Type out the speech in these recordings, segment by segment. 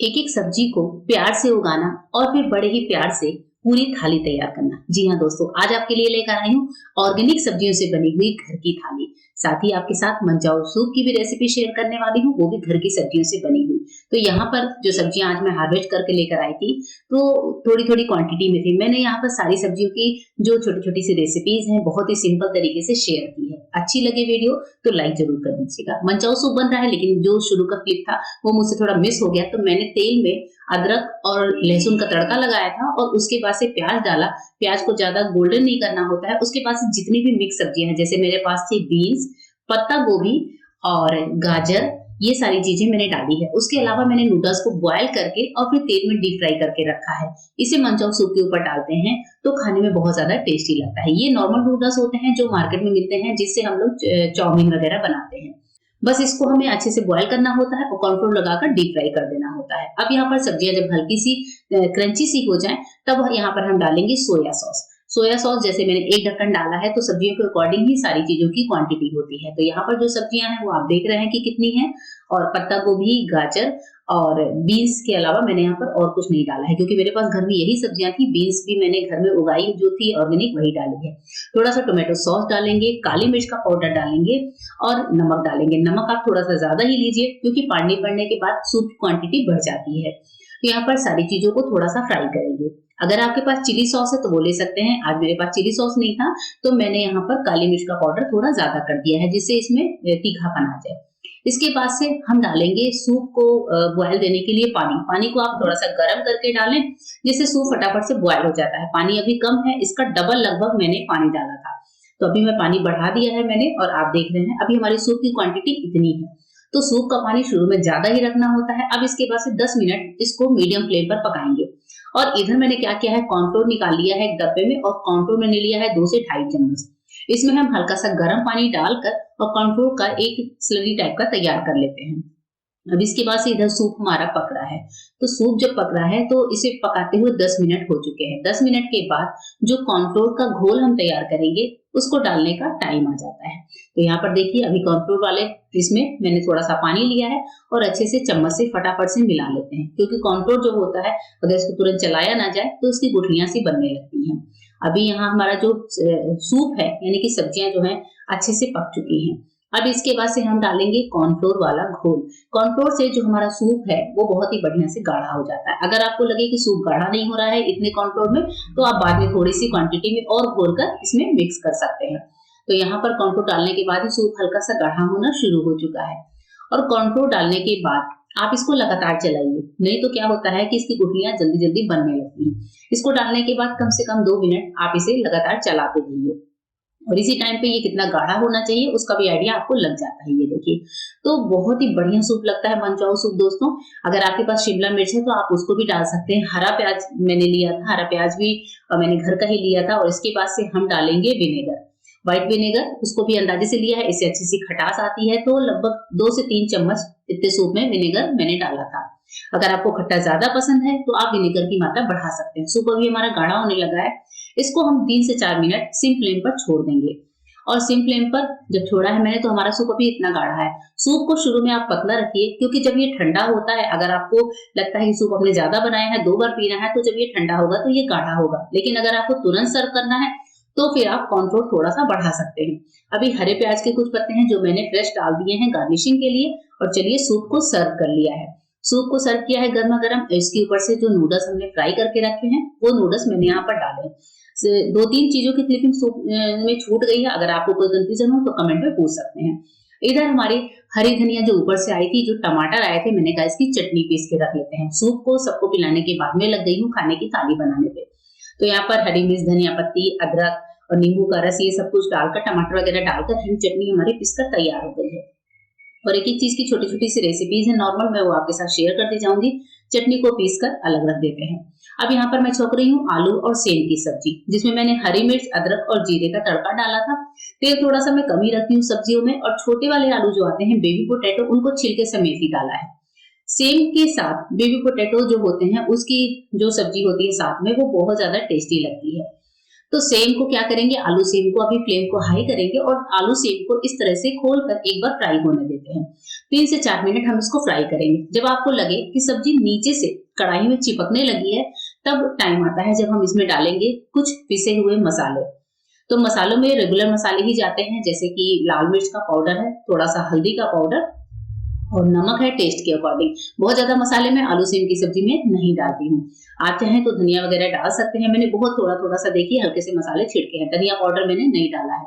एक एक सब्जी को प्यार से उगाना और फिर बड़े ही प्यार से पूरी थाली तैयार करना। जी हाँ दोस्तों, आज आपके लिए लेकर आई हूँ ऑर्गेनिक सब्जियों से बनी हुई घर की थाली। साथ ही आपके साथ मंचाओ सूप की भी रेसिपी शेयर करने वाली हूँ, वो भी घर की सब्जियों से बनी हुई। तो यहाँ पर जो सब्जियां आज मैं हार्वेस्ट करके लेकर आई थी, तो थोड़ी थोड़ी क्वांटिटी में थी। मैंने यहाँ पर सारी सब्जियों की जो छोटी छोटी सी रेसिपीज हैं बहुत ही सिंपल तरीके से शेयर की है। अच्छी लगे वीडियो तो लाइक जरूर कर दीजिएगा। मंचाओ सूप बन रहा है, लेकिन जो शुरू का क्लिप था वो मुझसे थोड़ा मिस हो गया, तो मैंने तेल में अदरक और लहसुन का तड़का लगाया था और उसके बाद से प्याज डाला। प्याज को ज्यादा गोल्डन नहीं करना होता है। उसके बाद से जितनी भी मिक्स सब्जियां हैं, जैसे मेरे पास थी बीन्स, पत्ता गोभी और गाजर, ये सारी चीजें मैंने डाली है। उसके अलावा मैंने नूडल्स को बॉयल करके और फिर तेल में डीप फ्राई करके रखा है। इसे मंचाओ सूप के ऊपर डालते हैं तो खाने में बहुत ज्यादा टेस्टी लगता है। ये नॉर्मल नूडल्स होते हैं जो मार्केट में मिलते हैं, जिससे हम लोग चाउमीन वगैरह बनाते हैं। बस इसको हमें अच्छे से बॉयल करना होता है और कॉर्नफ्लोर लगाकर डीप फ्राई कर देना होता है। अब यहाँ पर सब्जियां जब हल्की सी क्रंची सी हो जाए, तब यहाँ पर हम डालेंगे सोया सॉस। सोया सॉस जैसे मैंने एक ढक्कन डाला है, तो सब्जियों के अकॉर्डिंग ही सारी चीजों की क्वांटिटी होती है। तो यहाँ पर जो सब्जियां हैं वो आप देख रहे हैं कि कितनी है। और पत्ता गोभी, गाजर और बीन्स के अलावा मैंने यहाँ पर और कुछ नहीं डाला है, क्योंकि मेरे पास घर में यही सब्जियां थी। बीन्स भी मैंने घर में उगाई जो थी ऑर्गेनिक, वही डाली है। थोड़ा सा टोमेटो सॉस डालेंगे, काली मिर्च का पाउडर डालेंगे और नमक डालेंगे। नमक आप थोड़ा सा ज्यादा ही लीजिए, क्योंकि पानी पड़ने के बाद सूप की क्वांटिटी बढ़ जाती है। तो यहाँ पर सारी चीजों को थोड़ा सा फ्राई करेंगे। अगर आपके पास चिली सॉस है तो वो ले सकते हैं। आज मेरे पास चिली सॉस नहीं था, तो मैंने यहाँ पर काली मिर्च का पाउडर थोड़ा ज्यादा कर दिया है, जिससे इसमें तीखापन आ जाए। इसके बाद से हम डालेंगे सूप को बॉयल देने के लिए पानी। पानी को आप थोड़ा सा गर्म करके डालें, जिससे सूप फटाफट से बॉयल हो जाता है। पानी अभी कम है, इसका डबल लगभग मैंने पानी डाला था, तो अभी मैं पानी बढ़ा दिया है मैंने, और आप देख रहे हैं अभी हमारी सूप की क्वांटिटी इतनी है। तो सूप का पानी शुरू में ज्यादा ही रखना होता है। अब इसके बाद से 10 मिनट इसको मीडियम फ्लेम पर पकाएंगे। और इधर मैंने क्या किया है, कॉर्नफ्लोर निकाल लिया है एक डब्बे में, और कॉर्नफ्लोर मैंने लिया है 2 से 2.5 चम्मच। इसमें हम हल्का सा गर्म पानी डालकर और कॉर्नफ्लोर का एक स्लरी टाइप का तैयार कर लेते हैं। अब इसके बाद से इधर सूप हमारा पक रहा है। तो सूप जब पक रहा है तो इसे पकाते हुए 10 मिनट हो चुके हैं। 10 मिनट के बाद जो कॉर्नफ्लोर का घोल हम तैयार करेंगे, उसको डालने का टाइम आ जाता है। तो यहाँ पर देखिए, अभी कॉर्नफ्लोर वाले इसमें मैंने थोड़ा सा पानी लिया है और अच्छे से चम्मच से फटाफट से मिला लेते हैं, क्योंकि कॉर्नफ्लोर जो होता है अगर इसको तुरंत चलाया ना जाए तो इसकी गुठलियां सी बनने लगती हैं। अभी यहाँ हमारा जो सूप है, यानी कि सब्जियां जो है अच्छे से पक चुकी हैं। अब इसके बाद से हम डालेंगे कॉर्नफ्लोर वाला घोल। कॉर्नफ्लोर से जो हमारा सूप है वो बहुत ही बढ़िया से गाढ़ा हो जाता है। अगर आपको लगे कि सूप गाढ़ा नहीं हो रहा है इतने कॉर्नफ्लोर में, तो आप बाद में थोड़ी सी क्वांटिटी में और घोलकर इसमें मिक्स कर सकते हैं। तो यहाँ पर कॉर्नफ्लोर डालने के बाद ही सूप हल्का सा गाढ़ा होना शुरू हो चुका है। और कॉर्नफ्लोर डालने के बाद आप इसको लगातार चलाइए, नहीं तो क्या होता है कि इसकी गुठलियां जल्दी जल्दी बनने लगती हैं। इसको डालने के बाद कम से कम 2 मिनट आप इसे लगातार चलाते रहिए, और इसी टाइम पे ये कितना गाढ़ा होना चाहिए उसका भी आइडिया आपको लग जाता है। ये देखिए, तो बहुत ही बढ़िया सूप लगता है मंचाओ सूप दोस्तों। अगर आपके पास शिमला मिर्च है तो आप उसको भी डाल सकते हैं। हरा प्याज मैंने लिया था, हरा प्याज भी मैंने घर का ही लिया था। और इसके बाद से हम डालेंगे विनेगर, व्हाइट विनेगर, उसको भी अंदाजे से लिया है, इससे अच्छी सी खटास आती है। तो लगभग 2 से 3 चम्मच इतने सूप में विनेगर मैंने डाला था। अगर आपको खट्टा ज्यादा पसंद है तो आप विनेगर की मात्रा बढ़ा सकते हैं। सूप अभी हमारा गाढ़ा होने लगा है। इसको हम 3 से 4 मिनट सिम फ्लेम पर छोड़ देंगे। और सिम फ्लेम पर जब छोड़ा है मैंने, तो हमारा सूप अभी इतना गाढ़ा है। सूप को शुरू में आप पतला रखिए, क्योंकि जब ये ठंडा होता है, अगर आपको लगता है कि सूप हमने ज्यादा बनाया है, 2 बार पीना है, तो जब ये ठंडा होगा तो ये गाढ़ा होगा। लेकिन अगर आपको तुरंत सर्व करना है तो फिर आप कॉर्नफ्लोर थोड़ा सा बढ़ा सकते हैं। अभी हरे प्याज के कुछ पत्ते हैं जो मैंने फ्रेश डाल दिए हैं गार्निशिंग के लिए। और चलिए सूप को सर्व कर लिया है। सूप को सर्व किया है गर्मा गर्म। इसके ऊपर से जो नूडल्स हमने फ्राई करके रखे हैं वो नूडल्स मैंने यहाँ पर डाले। 2-3 चीजों की क्लिपिंग सूप में छूट गई है। अगर आपको कोई कंफ्यूजन हो तो कमेंट में पूछ सकते हैं। इधर हमारी हरी धनिया जो ऊपर से आई थी, जो टमाटर आए थे, मैंने कहा इसकी चटनी पीस के रख लेते हैं। सूप को सबको पिलाने के बाद में लग गई हूँ खाने की थाली बनाने पे। तो यहाँ पर हरी मिर्च, धनिया पत्ती, अदरक और नींबू का रस, ये सब कुछ डालकर, टमाटर वगैरह डालकर हरी चटनी हमारी पिसकर तैयार हो गई है। और एक एक चीज की छोटी छोटी सी रेसिपीज है नॉर्मल, मैं वो आपके साथ शेयर करती जाऊंगी। चटनी को पीस कर अलग रख देते हैं। अब यहाँ पर मैं छोक रही हूँ आलू और सेम की सब्जी, जिसमें मैंने हरी मिर्च, अदरक और जीरे का तड़का डाला था। तेल थोड़ा सा मैं कम ही रखती हूँ सब्जियों में। और छोटे वाले आलू जो आते हैं, बेबी पोटैटो, उनको छिलके समेत ही डाला है। सेम के साथ बेबी पोटैटो जो होते हैं, उसकी जो सब्जी होती है साथ में, वो बहुत ज्यादा टेस्टी लगती है। तो सेम को क्या करेंगे, आलू सेम को अभी फ्लेम को हाई करेंगे और आलू सेम को इस तरह से खोलकर एक बार फ्राई होने देते हैं। 3 से 4 मिनट हम इसको फ्राई करेंगे। जब आपको लगे कि सब्जी नीचे से कढ़ाई में चिपकने लगी है, तब टाइम आता है जब हम इसमें डालेंगे कुछ पिसे हुए मसाले। तो मसालों में रेगुलर मसाले ही जाते हैं, जैसे कि लाल मिर्च का पाउडर है, थोड़ा सा हल्दी का पाउडर और नमक है टेस्ट के अकॉर्डिंग। बहुत ज्यादा मसाले मैं आलू सेम की सब्जी में नहीं डालती हूँ। आप चाहें तो धनिया वगैरह डाल सकते हैं। मैंने बहुत थोड़ा थोड़ा सा देखिए हल्के से मसाले छिड़के हैं, धनिया पाउडर मैंने नहीं डाला है।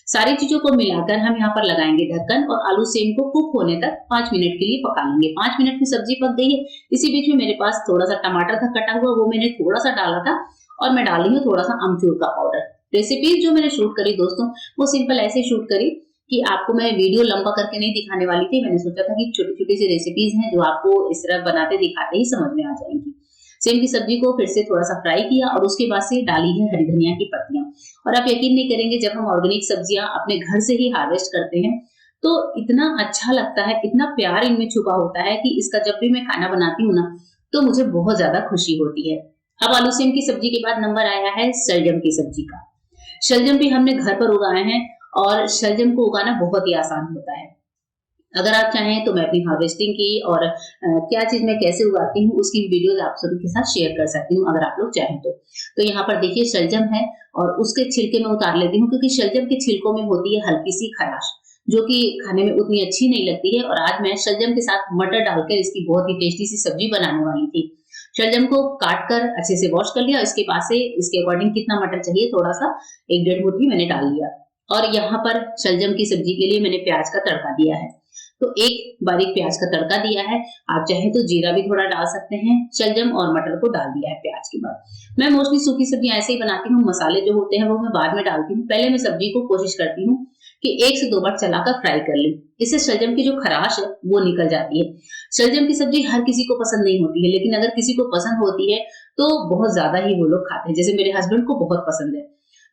सारी चीजों को मिलाकर हम यहाँ पर लगाएंगे ढक्कन और आलू सेम को कुक होने तक 5 मिनट के लिए पका लेंगे। 5 मिनट में सब्जी पक गई है। इसी बीच में मेरे पास थोड़ा सा टमाटर था कटा हुआ, वो मैंने थोड़ा सा डाला था और मैं डाल रही हूँ थोड़ा सा अमचूर का पाउडर। रेसिपीज जो मैंने शूट करी दोस्तों, वो सिंपल ऐसे शूट करी कि आपको मैं वीडियो लंबा करके नहीं दिखाने वाली थी। मैंने सोचा था कि छोटी छोटी सी रेसिपीज हैं जो आपको इस तरह बनाते दिखाते ही समझ में आ जाएंगी। सेम की सब्जी को फिर से थोड़ा सा फ्राई किया और उसके बाद से डाली है हरी धनिया की पत्तियां। और आप यकीन नहीं करेंगे, जब हम ऑर्गेनिक सब्जियां अपने घर से ही हार्वेस्ट करते हैं तो इतना अच्छा लगता है, इतना प्यार इनमें छुपा होता है कि इसका जब भी मैं खाना बनाती हूँ ना, तो मुझे बहुत ज्यादा खुशी होती है। अब आलू सेम की सब्जी के बाद नंबर आया है शलजम की सब्जी का। शलजम भी हमने घर पर उगाए हैं और शलजम को उगाना बहुत ही आसान होता है। अगर आप चाहें तो मैं अपनी हार्वेस्टिंग की और क्या चीज मैं कैसे उगाती हूँ उसकी वीडियोस आप सभी के साथ शेयर कर सकती हूँ, अगर आप लोग चाहें तो यहाँ पर देखिए शलजम है और उसके छिलके में उतार लेती हूँ, क्योंकि शलजम के छिलकों में होती है हल्की सी खराश, जो कि खाने में उतनी अच्छी नहीं लगती है। और आज मैं शलजम के साथ मटर डालकर इसकी बहुत ही टेस्टी सी सब्जी बनाने वाली थी। शलजम को काट कर अच्छे से वॉश कर लिया, इसके बाद से इसके अकॉर्डिंग कितना मटर चाहिए थोड़ा सा 1-1.5 मुट्ठी मैंने डाल लिया। और यहाँ पर शलजम की सब्जी के लिए मैंने प्याज का तड़का दिया है, तो एक बारीक प्याज का तड़का दिया है। आप चाहें तो जीरा भी थोड़ा डाल सकते हैं। शलजम और मटर को डाल दिया है प्याज के बाद। मैं मोस्टली सूखी सब्जियां ऐसे ही बनाती हूँ, मसाले जो होते हैं वो मैं बाद में डालती हूँ। पहले मैं सब्जी को कोशिश करती हूँ कि 1 से 2 बार चलाकर फ्राई कर ली, इससे शलजम की जो खराश है वो निकल जाती है। शलजम की सब्जी हर किसी को पसंद नहीं होती है, लेकिन अगर किसी को पसंद होती है तो बहुत ज्यादा ही वो लोग खाते हैं। जैसे मेरे हस्बैंड को बहुत पसंद है,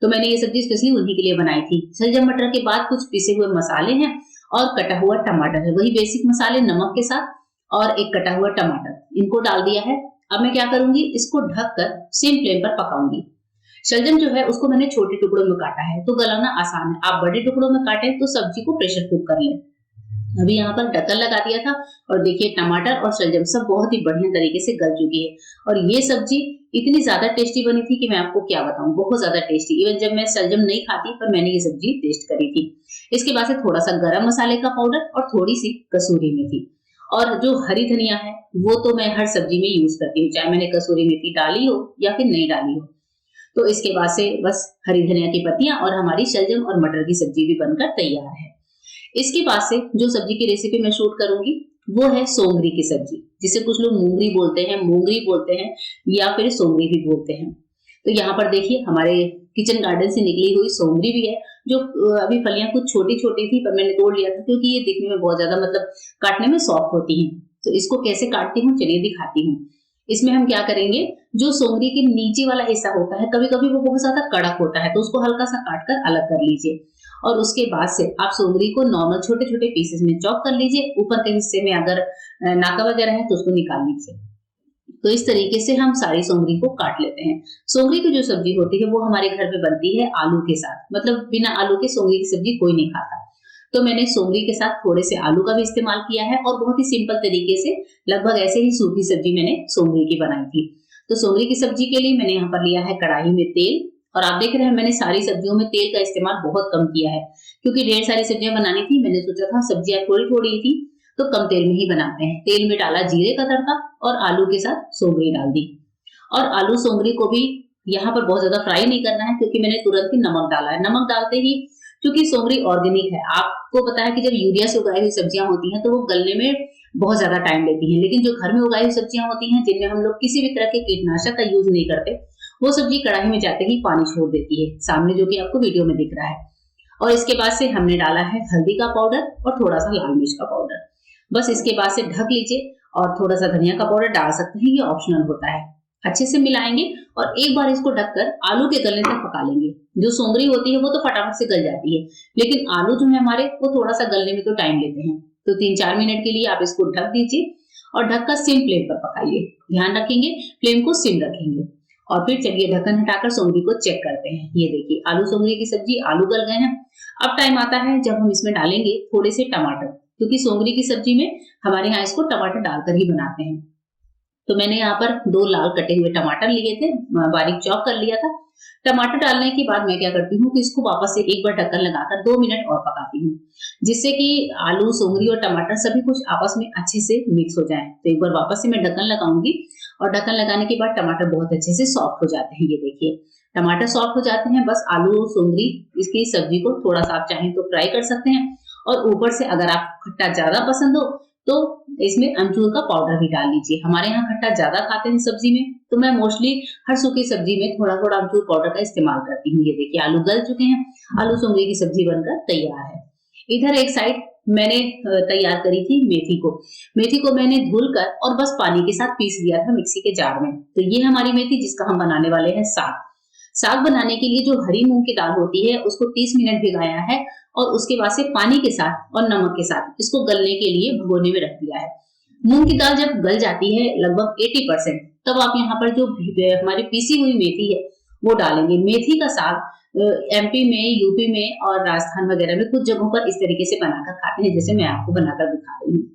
तो मैंने ये सब्जी स्पेशली उन्हीं के लिए बनाई थी। शलजम मटर के बाद कुछ पिसे हुए मसाले हैं और कटा हुआ टमाटर है, वही बेसिक मसाले नमक के साथ, और एक कटा हुआ टमाटर, इनको डाल दिया है। अब मैं क्या करूंगी, इसको ढककर सेम फ्लेम पर पकाऊंगी। शलजम जो है उसको मैंने छोटे टुकड़ों में काटा है, तो गलाना आसान है। आप बड़े टुकड़ों में काटें तो सब्जी को प्रेशर कुक कर लें। अभी यहाँ पर ढक्कन लगा दिया था और देखिए टमाटर और शलजम सब बहुत ही बढ़िया तरीके से गल चुकी है। और ये सब्जी इतनी ज्यादा टेस्टी बनी थी कि मैं आपको क्या बताऊं, बहुत ज्यादा टेस्टी। इवन जब मैं शलजम नहीं खाती पर मैंने ये सब्जी टेस्ट करी थी। इसके बाद से थोड़ा सा गरम मसाले का पाउडर और थोड़ी सी कसूरी मेथी, और जो हरी धनिया है वो तो मैं हर सब्जी में यूज करती हूँ, चाहे मैंने कसूरी मेथी डाली हो या फिर नहीं डाली हो। तो इसके बाद से बस हरी धनिया की पत्तियां और हमारी शलजम और मटर की सब्जी भी बनकर तैयार है। इसके बाद से जो सब्जी की रेसिपी मैं शूट करूंगी वो है सोंगरी की सब्जी, जिसे कुछ लोग मूंगरी बोलते हैं, मोंगरी बोलते हैं या फिर सोंगरी भी बोलते हैं। तो यहाँ पर देखिए हमारे किचन गार्डन से निकली हुई सोंगरी भी है, जो अभी फलियां कुछ छोटी छोटी थी पर मैंने तोड़ लिया था, क्योंकि ये दिखने में बहुत ज्यादा मतलब काटने में सॉफ्ट होती है। तो इसको कैसे काटती हूँ चलिए दिखाती हूँ। इसमें हम क्या करेंगे, जो सोंगरी के नीचे वाला हिस्सा होता है कभी कभी वो बहुत ज्यादा कड़क होता है, तो उसको हल्का सा काट कर अलग कर लीजिए। और उसके बाद से आप सोंगरी को नॉर्मल छोटे छोटे पीसेस में चॉप कर लीजिए। ऊपर के हिस्से में अगर नाका वगैरह है तो उसको निकाल लीजिए। तो इस तरीके से हम सारी सोंगरी को काट लेते हैं। सोंगरी की जो सब्जी होती है वो हमारे घर में बनती है आलू के साथ, मतलब बिना आलू के सोंगरी की सब्जी कोई नहीं खाता। तो मैंने सोंगरी के साथ थोड़े से आलू का भी इस्तेमाल किया है और बहुत ही सिंपल तरीके से लगभग ऐसे ही सूखी सब्जी मैंने सोंगरी की बनाई थी। तो सोंगरी की सब्जी के लिए मैंने यहाँ पर लिया है कढ़ाई में तेल, और आप देख रहे हैं मैंने सारी सब्जियों में तेल का इस्तेमाल बहुत कम किया है, क्योंकि ढेर सारी सब्जियां बनानी थी। मैंने सोचा था सब्जियां थोड़ी थोड़ी थी तो कम तेल में ही बनाते हैं। तेल में डाला जीरे का तड़का और आलू के साथ सोंगरी डाल दी। और आलू सोंगरी को भी यहाँ पर बहुत ज्यादा फ्राई नहीं करना है, क्योंकि मैंने तुरंत ही नमक डाला है। नमक डालते ही, क्योंकि सोंगरी ऑर्गेनिक है, आपको पता है कि जब यूरिया से उगाई हुई सब्जियां होती हैं तो वो गलने में बहुत ज्यादा टाइम लेती हैं, लेकिन जो घर में उगाई हुई सब्जियां होती हैं जिनमें हम लोग किसी भी तरह के कीटनाशक का यूज नहीं करते, वो सब्जी कढ़ाई में जाते ही पानी छोड़ देती है, सामने जो कि आपको वीडियो में दिख रहा है। और इसके बाद से हमने डाला है हल्दी का पाउडर और थोड़ा सा लाल मिर्च का पाउडर। बस इसके बाद से ढक लीजिए और थोड़ा सा धनिया का पाउडर डाल सकते हैं, ये ऑप्शनल होता है। अच्छे से मिलाएंगे और एक बार इसको ढककर आलू के गलने तक पका लेंगे। जो सोंगरी होती है वो तो फटाफट से गल जाती है, लेकिन आलू जो है हमारे वो थोड़ा सा गलने में तो टाइम लेते हैं। तो 3-4 मिनट के लिए आप इसको ढक दीजिए और ढककर सिम फ्लेम पर पकाइए। ध्यान रखेंगे फ्लेम को सिम रखेंगे। और फिर चलिए ढक्कन हटाकर सोंगरी को चेक करते हैं। ये देखिए आलू सोंगरी की सब्जी, आलू गल गए हैं। अब टाइम आता है जब हम इसमें डालेंगे थोड़े से टमाटर, क्योंकि सोंगरी की सब्जी में हमारे यहाँ इसको टमाटर डालकर ही बनाते हैं। तो मैंने यहाँ पर 2 लाल कटे हुए टमाटर लिए थे, बारीक चॉप कर लिया था। टमाटर डालने के बाद मैं क्या करती हूँ कि इसको वापस से एक बार ढक्कन लगाकर 2 मिनट और पकाती हूँ, जिससे कि आलू, सोंगरी और टमाटर सभी कुछ आपस में अच्छे से मिक्स हो जाए। तो एक बार वापस से मैं ढक्कन लगाऊंगी और ढक्कन लगाने के बाद टमाटर बहुत अच्छे से सॉफ्ट हो जाते हैं। ये देखिए टमाटर सॉफ्ट हो जाते हैं। बस आलू, सोंगरी इसकी सब्जी को थोड़ा सा आप चाहें तो फ्राई कर सकते हैं, और ऊपर से अगर आप खट्टा ज्यादा पसंद हो तो इसमें अमचूर का पाउडर भी डाल लीजिए। हमारे यहाँ खट्टा ज्यादा खाते हैं सब्जी में, तो मैं मोस्टली हर सूखी सब्जी में थोड़ा थोड़ा अमचूर पाउडर का इस्तेमाल करती हूँ। ये देखिए आलू गल चुके हैं, आलू सोंगरी की सब्जी बनकर तैयार है। इधर एक साइड मैंने तैयार करी थी मेथी को। मेथी को मैंने धुलकर और बस पानी के साथ पीस लिया था मिक्सी के जार में। तो ये हमारी मेथी, जिसका हम बनाने वाले हैं साग। साग बनाने के लिए जो हरी मूंग की दाल होती है उसको 30 मिनट भिगाया है, और उसके बाद से पानी के साथ और नमक के साथ इसको गलने के लिए भगोने में रख दिया है। मूंग की दाल जब गल जाती है लगभग 80%, तब आप यहाँ पर जो हमारी पीसी हुई मेथी है वो डालेंगे। मेथी का साग एमपी में, यूपी में और राजस्थान वगैरह में कुछ जगहों पर इस तरीके से बनाकर खाते हैं, जैसे मैं आपको बनाकर दिखा रही हूँ।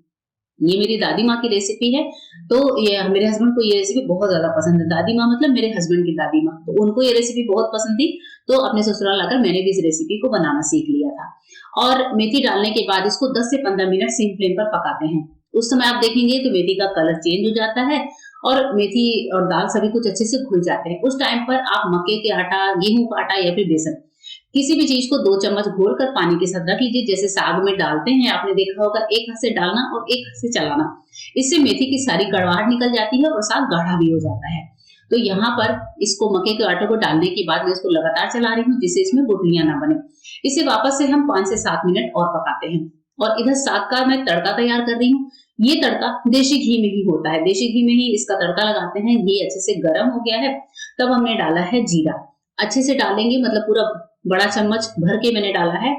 ये मेरी दादी माँ की रेसिपी है, तो ये मेरे हस्बैंड को ये रेसिपी बहुत ज्यादा पसंद है। दादी माँ मतलब मेरे हस्बैंड की दादी माँ, तो उनको ये रेसिपी बहुत पसंद थी, तो अपने ससुराल आकर मैंने भी इस रेसिपी को बनाना सीख लिया था। और मेथी डालने के बाद इसको 10 से 15 मिनट सिम फ्लेम पर पकाते हैं। उस समय आप देखेंगे तो मेथी का कलर चेंज हो जाता है और मेथी और दाल सभी कुछ अच्छे से घुल जाते हैं। उस टाइम पर आप मक्के के आटा, गेहूं का आटा या फिर बेसन, किसी भी चीज को 2 चम्मच घोलकर पानी के साथ रख लीजिए। जैसे साग में डालते हैं, आपने देखा होगा, एक हाथ से डालना और एक हाथ से चलाना। इससे मेथी की सारी कड़वाहट निकल जाती है और साग गाढ़ा भी हो जाता है। तो यहाँ पर इसको मक्के के आटे को डालने के बाद मैं इसको लगातार चला रही हूँ, जिससे इसमें गुठलियां ना बने। इसे वापस से हम 5 से 7 मिनट और पकाते हैं। और इधर साग का मैं तड़का तैयार कर रही हूँ। ये तड़का देशी घी में ही होता है, देशी घी में ही इसका तड़का लगाते हैं। घी अच्छे से गर्म हो गया है, तब हमने डाला है जीरा। अच्छे से डालेंगे, मतलब पूरा बड़ा चम्मच भर के मैंने डाला है।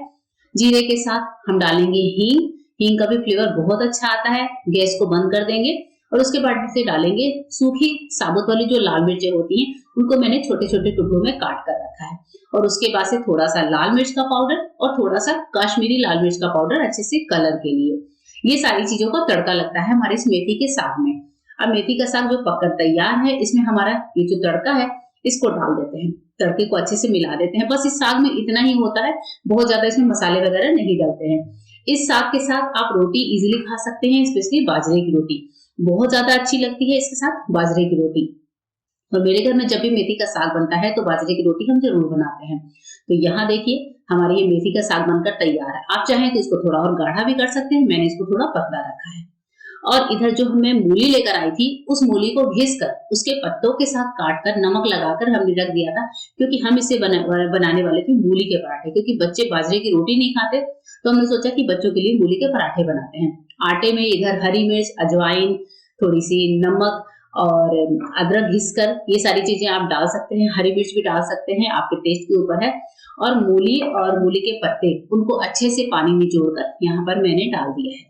जीरे के साथ हम डालेंगे हींग। हींग का भी फ्लेवर बहुत अच्छा आता है। गैस को बंद कर देंगे और उसके बाद से डालेंगे सूखी साबुत वाली जो लाल मिर्चें होती हैं, उनको मैंने छोटे छोटे टुकड़ों में काट कर रखा है। और उसके बाद से थोड़ा सा लाल मिर्च का पाउडर और थोड़ा सा कश्मीरी लाल मिर्च का पाउडर, अच्छे से कलर के लिए। ये सारी चीजों का तड़का लगता है हमारे इस मेथी के साग में। अब मेथी का साग जो पककर तैयार है, इसमें हमारा ये जो तड़का है इसको डाल देते हैं। तड़के को अच्छे से मिला देते हैं। बस इस साग में इतना ही होता है, बहुत ज्यादा इसमें मसाले वगैरह नहीं डालते हैं। इस साग के साथ आप रोटी इजीली खा सकते हैं, स्पेशली बाजरे की रोटी बहुत ज्यादा अच्छी लगती है इसके साथ, बाजरे की रोटी। और मेरे घर में जब भी मेथी का साग बनता है तो बाजरे की रोटी हम जरूर बनाते हैं। तो यहाँ देखिए हमारे ये मेथी का साग बनकर तैयार है। आप चाहें तो इसको थोड़ा और गाढ़ा भी कर सकते हैं, मैंने इसको थोड़ा पतला रखा है। और इधर जो मैं मूली लेकर आई थी, उस मूली को घिसकर उसके पत्तों के साथ काटकर नमक लगाकर हमने रख दिया था, क्योंकि हम इसे बनाने वाले थे मूली के पराठे। क्योंकि बच्चे बाजरे की रोटी नहीं खाते, तो हमने सोचा कि बच्चों के लिए मूली के पराठे बनाते हैं। आटे में इधर हरी मिर्च, अजवाइन, थोड़ी सी नमक और अदरक घिसकर, ये सारी चीजें आप डाल सकते हैं। हरी मिर्च भी डाल सकते हैं, आपके टेस्ट के ऊपर है। और मूली के पत्ते, उनको अच्छे से पानी निचोड़कर यहाँ पर मैंने डाल दिया है।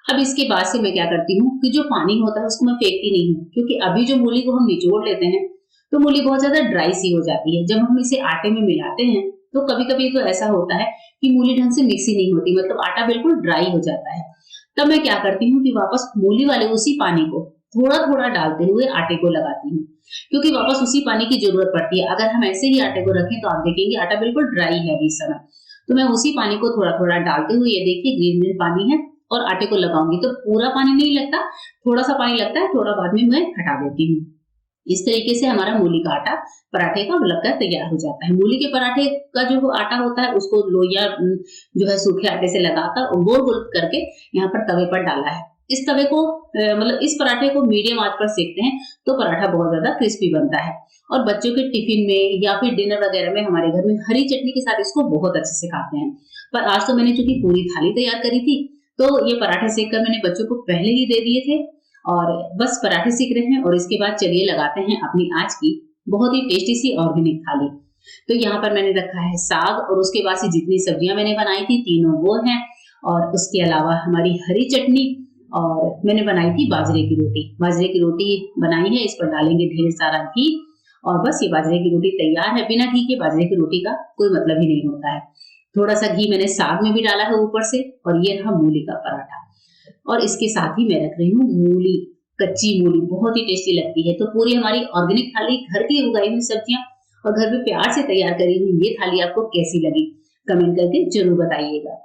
अब इसके बाद से मैं क्या करती हूँ कि जो पानी होता है उसको मैं फेंकती नहीं हूँ, क्योंकि अभी जो मूली को हम निचोड़ लेते हैं तो मूली बहुत ज्यादा ड्राई सी हो जाती है। जब हम इसे आटे में मिलाते हैं तो कभी कभी तो ऐसा होता है कि मूली ढंग से मिक्स ही नहीं होती, मतलब आटा बिल्कुल ड्राई हो जाता है। तब मैं क्या करती हूँ कि वापस मूली वाले उसी पानी को थोड़ा थोड़ा डालते हुए आटे को लगाती हूँ, क्योंकि वापस उसी पानी की जरूरत पड़ती है। अगर हम ऐसे ही आटे को रखें तो आप देखेंगे आटा बिल्कुल ड्राई है अभी इस समय। तो मैं उसी पानी को थोड़ा थोड़ा डालते हुए, ये देखिए ग्रीन ग्रीन पानी है, और आटे को लगाऊंगी तो पूरा पानी नहीं लगता, थोड़ा सा पानी लगता है, थोड़ा बाद में मैं हटा देती हूँ। इस तरीके से हमारा मूली का आटा पराठे का लगकर तैयार हो जाता है। मूली के पराठे का जो आटा होता है उसको लोइया जो है सूखे आटे से लगाकर गोल गोल करके यहाँ पर तवे पर डाला है। इस तवे को मतलब इस पराठे को मीडियम आंच पर सेकते हैं तो पराठा बहुत ज्यादा क्रिस्पी बनता है। और बच्चों के टिफिन में या फिर डिनर वगैरह में हमारे घर में हरी चटनी के साथ इसको बहुत अच्छे से खाते हैं। पर आज तो मैंने चूंकि पूरी थाली तैयार करी थी, तो ये पराठे सेक कर मैंने बच्चों को पहले ही दे दिए थे और बस पराठे सीख रहे हैं। और इसके बाद चलिए लगाते हैं अपनी आज की बहुत ही टेस्टी सी ऑर्गेनिक थाली। तो यहाँ पर मैंने रखा है साग, और उसके बाद से जितनी सब्जियां मैंने बनाई थी तीनों वो हैं, और उसके अलावा हमारी हरी चटनी, और मैंने बनाई थी बाजरे की रोटी। बाजरे की रोटी बनाई है, इस पर डालेंगे ढेर सारा घी, और बस ये बाजरे की रोटी तैयार है। बिना घी के बाजरे की रोटी का कोई मतलब ही नहीं होता है। थोड़ा सा घी मैंने साग में भी डाला है ऊपर से, और ये रहा मूली का पराठा। और इसके साथ ही मैं रख रही हूँ मूली, कच्ची मूली बहुत ही टेस्टी लगती है। तो पूरी हमारी ऑर्गेनिक थाली, घर की उगाई हुई सब्जियां और घर में प्यार से तैयार करी हुई ये थाली आपको कैसी लगी, कमेंट करके जरूर बताइएगा।